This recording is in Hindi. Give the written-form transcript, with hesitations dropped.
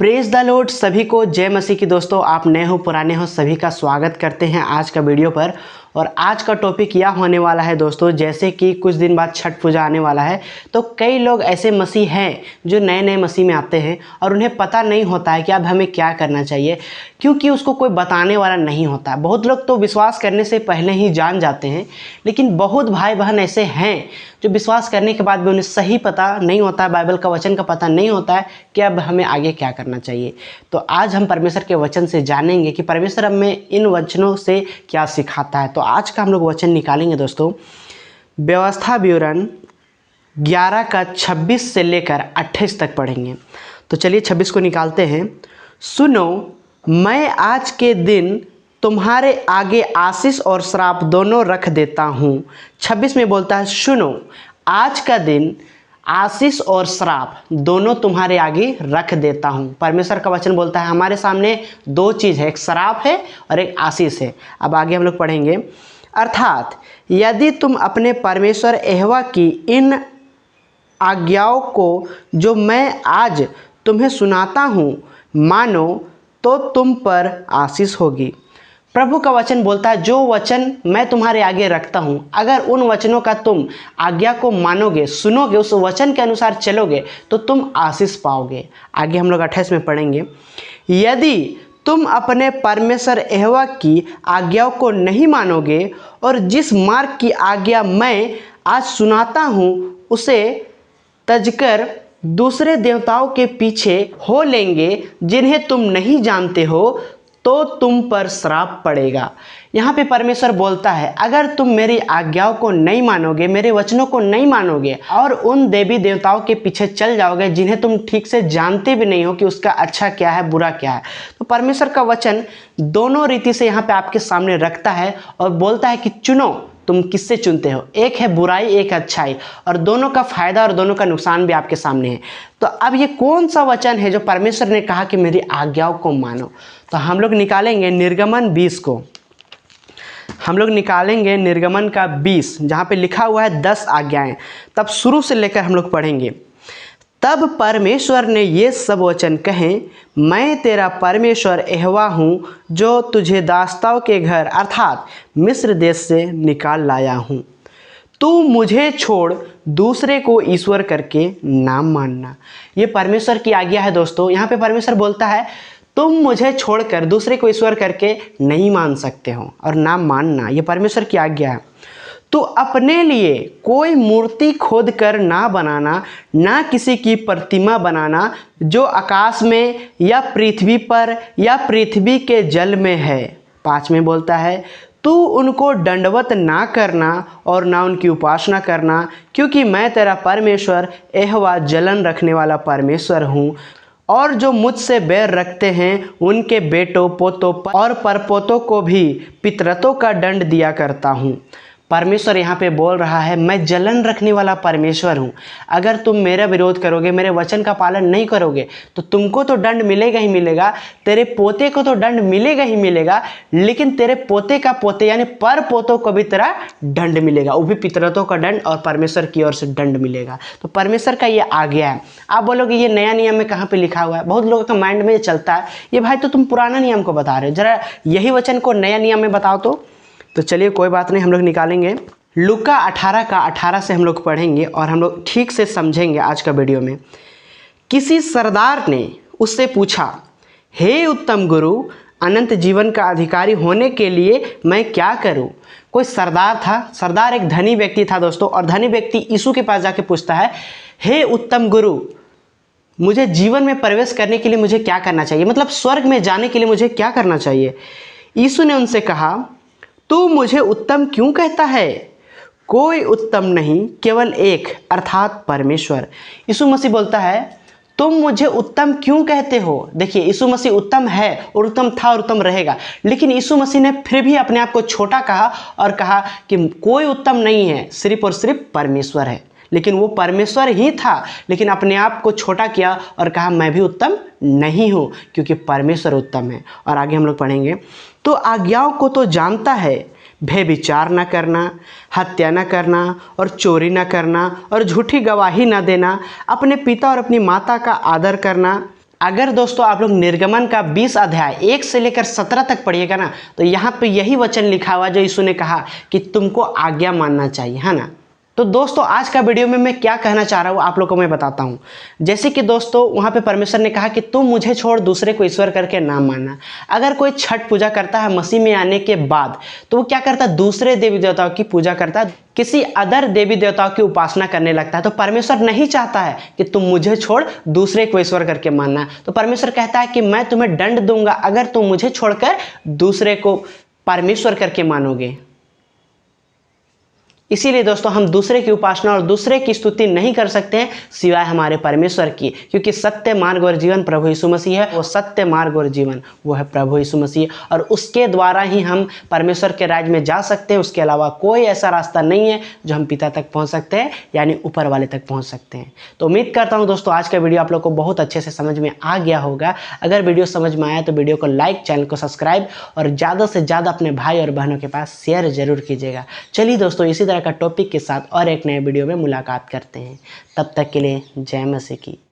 Praise the Lord. सभी को जय मसीह की। दोस्तों, आप नए हो पुराने हो, सभी का स्वागत करते हैं आज का वीडियो पर। और आज का टॉपिक यह होने वाला है दोस्तों, जैसे कि कुछ दिन बाद छठ पूजा आने वाला है, तो कई लोग ऐसे मसीह हैं जो नए नए मसीह में आते हैं और उन्हें पता नहीं होता है कि अब हमें क्या करना चाहिए, क्योंकि उसको कोई बताने वाला नहीं होता। बहुत लोग तो विश्वास करने से पहले ही जान जाते हैं, लेकिन बहुत भाई बहन ऐसे हैं जो विश्वास करने के बाद भी उन्हें सही पता नहीं होता है, बाइबल का वचन का पता नहीं होता है कि अब हमें आगे क्या करना चाहिए। तो आज हम परमेश्वर के वचन से जानेंगे कि परमेश्वर हमें इन वचनों से क्या सिखाता है। तो आज का हम लोग वचन निकालेंगे दोस्तों, व्यवस्था विवरण 11 का 26 से लेकर 28 तक पढ़ेंगे। तो चलिए 26 को निकालते हैं। सुनो, मैं आज के दिन तुम्हारे आगे आशीष और श्राप दोनों रख देता हूँ। 26 में बोलता है, सुनो, आज का दिन आशीष और श्राप दोनों तुम्हारे आगे रख देता हूँ। परमेश्वर का वचन बोलता है हमारे सामने दो चीज़ है, एक श्राप है और एक आशीष है। अब आगे हम लोग पढ़ेंगे। अर्थात यदि तुम अपने परमेश्वर यहोवा की इन आज्ञाओं को जो मैं आज तुम्हें सुनाता हूँ मानो, तो तुम पर आशीष होगी। प्रभु का वचन बोलता है जो वचन मैं तुम्हारे आगे रखता हूँ, अगर उन वचनों का तुम आज्ञा को मानोगे, सुनोगे, उस वचन के अनुसार चलोगे, तो तुम आशीष पाओगे। आगे हम लोग 28 में पढ़ेंगे। यदि तुम अपने परमेश्वर यहोवा की आज्ञाओं को नहीं मानोगे और जिस मार्ग की आज्ञा मैं आज सुनाता हूँ उसे तजकर दूसरे देवताओं के पीछे हो लेंगे जिन्हें तुम नहीं जानते हो, तो तुम पर श्राप पड़ेगा। यहाँ पे परमेश्वर बोलता है अगर तुम मेरी आज्ञाओं को नहीं मानोगे, मेरे वचनों को नहीं मानोगे और उन देवी देवताओं के पीछे चल जाओगे जिन्हें तुम ठीक से जानते भी नहीं हो कि उसका अच्छा क्या है, बुरा क्या है, तो परमेश्वर का वचन दोनों रीति से यहाँ पे आपके सामने रखता है और बोलता है कि चुनो, तुम किससे चुनते हो। एक है बुराई, एक है अच्छाई, और दोनों का फायदा और दोनों का नुकसान भी आपके सामने है। तो अब ये कौन सा वचन है जो परमेश्वर ने कहा कि मेरी आज्ञाओं को मानो। तो हम लोग निकालेंगे निर्गमन 20 को। हम लोग निकालेंगे निर्गमन का 20, जहाँ पे लिखा हुआ है 10 आज्ञाएं। तब शुरू से लेकर हम लोग पढ़ेंगे। तब परमेश्वर ने ये सब वचन कहे, मैं तेरा परमेश्वर यहोवा हूँ जो तुझे दासताओं के घर अर्थात मिस्र देश से निकाल लाया हूँ। तू मुझे छोड़ दूसरे को ईश्वर करके नाम मानना। ये परमेश्वर की आज्ञा है दोस्तों। यहाँ पे परमेश्वर बोलता है तुम मुझे छोड़कर दूसरे को ईश्वर करके नहीं मान सकते हो और नाम मानना, ये परमेश्वर की आज्ञा है। तो अपने लिए कोई मूर्ति खोद कर ना बनाना, ना किसी की प्रतिमा बनाना जो आकाश में या पृथ्वी पर या पृथ्वी के जल में है। 5 में बोलता है तू उनको दंडवत ना करना और ना उनकी उपासना करना, क्योंकि मैं तेरा परमेश्वर यहोवा जलन रखने वाला परमेश्वर हूँ। और जो मुझसे बैर रखते हैं उनके बेटों, पोतों और परपोतों को भी पितरतों का दंड दिया करता हूँ। परमेश्वर यहाँ पे बोल रहा है मैं जलन रखने वाला परमेश्वर हूँ। अगर तुम मेरा विरोध करोगे, मेरे वचन का पालन नहीं करोगे, तो तुमको तो दंड मिलेगा ही मिलेगा, तेरे पोते को तो दंड मिलेगा ही मिलेगा, लेकिन तेरे पोते का पोते यानी पर पोतों को भी तेरा दंड मिलेगा, वो भी पितरतों का दंड और परमेश्वर की ओर से दंड मिलेगा। तो परमेश्वर का ये आज्ञा है। आप बोलोगे ये नया नियम में कहाँ पर लिखा हुआ है? बहुत लोगों का माइंड में ये चलता है, ये भाई तो तुम पुराना नियम को बता रहे हो, जरा यही वचन को नया नियम में बताओ। तो चलिए कोई बात नहीं, हम लोग निकालेंगे। लूका 18 का 18 से हम लोग पढ़ेंगे और हम लोग ठीक से समझेंगे आज का वीडियो में। किसी सरदार ने उससे पूछा, हे उत्तम गुरु, अनंत जीवन का अधिकारी होने के लिए मैं क्या करूं? कोई सरदार था, सरदार एक धनी व्यक्ति था दोस्तों, और धनी व्यक्ति यीशु के पास जाके पूछता है, हे उत्तम गुरु, मुझे जीवन में प्रवेश करने के लिए मुझे क्या करना चाहिए, मतलब स्वर्ग में जाने के लिए मुझे क्या करना चाहिए? यीशु ने उनसे कहा, तू मुझे उत्तम क्यों कहता है? कोई उत्तम नहीं, केवल एक अर्थात परमेश्वर। यीशु मसीह बोलता है तुम मुझे उत्तम क्यों कहते हो? देखिए यीशु मसीह उत्तम है और उत्तम था और उत्तम रहेगा, लेकिन यीशु मसीह ने फिर भी अपने आप को छोटा कहा और कहा कि कोई उत्तम नहीं है, सिर्फ और सिर्फ परमेश्वर है। लेकिन वो परमेश्वर ही था, लेकिन अपने आप को छोटा किया और कहा मैं भी उत्तम नहीं हूँ, क्योंकि परमेश्वर उत्तम है। और आगे हम लोग पढ़ेंगे। तो आज्ञाओं को तो जानता है, व्यभिचार न करना, हत्या न करना और चोरी न करना और झूठी गवाही न देना, अपने पिता और अपनी माता का आदर करना, अगर दोस्तों आप लोग निर्गमन का 20 अध्याय 1 से लेकर 17 तक पढ़िएगा ना, तो यहाँ पे यही वचन लिखा हुआ जो यीशु ने कहा कि तुमको आज्ञा मानना चाहिए, है ना। तो दोस्तों आज का वीडियो में मैं क्या कहना चाह रहा हूँ आप लोगों को मैं बताता हूँ। जैसे कि दोस्तों वहाँ पे परमेश्वर ने कहा कि तुम मुझे छोड़ दूसरे को ईश्वर करके ना मानना। अगर कोई छठ पूजा करता है मसीह में आने के बाद, तो वो क्या करता है, दूसरे देवी देवताओं की पूजा करता है, किसी अदर देवी देवताओं की उपासना करने लगता है। तो परमेश्वर नहीं चाहता है कि तुम मुझे छोड़ दूसरे को ईश्वर करके मानना। तो परमेश्वर कहता है कि मैं तुम्हें दंड दूंगा अगर तुम मुझे छोड़कर दूसरे को परमेश्वर करके मानोगे। इसीलिए दोस्तों हम दूसरे की उपासना और दूसरे की स्तुति नहीं कर सकते हैं सिवाय हमारे परमेश्वर की, क्योंकि सत्य मार्ग और जीवन प्रभु यीशु मसीह है। वो सत्य मार्ग और जीवन वो है प्रभु यीशु मसीह, और उसके द्वारा ही हम परमेश्वर के राज्य में जा सकते हैं। उसके अलावा कोई ऐसा रास्ता नहीं है जो हम पिता तक पहुंच सकते हैं, यानी ऊपर वाले तक पहुंच सकते हैं। तो उम्मीद करता हूं दोस्तों आज का वीडियो आप लोग को बहुत अच्छे से समझ में आ गया होगा। अगर वीडियो समझ में आया तो वीडियो को लाइक, चैनल को सब्सक्राइब और ज़्यादा से ज़्यादा अपने भाई और बहनों के पास शेयर जरूर कीजिएगा। चलिए दोस्तों इसी तरह का टॉपिक के साथ और एक नए वीडियो में मुलाकात करते हैं। तब तक के लिए जय मसीह की।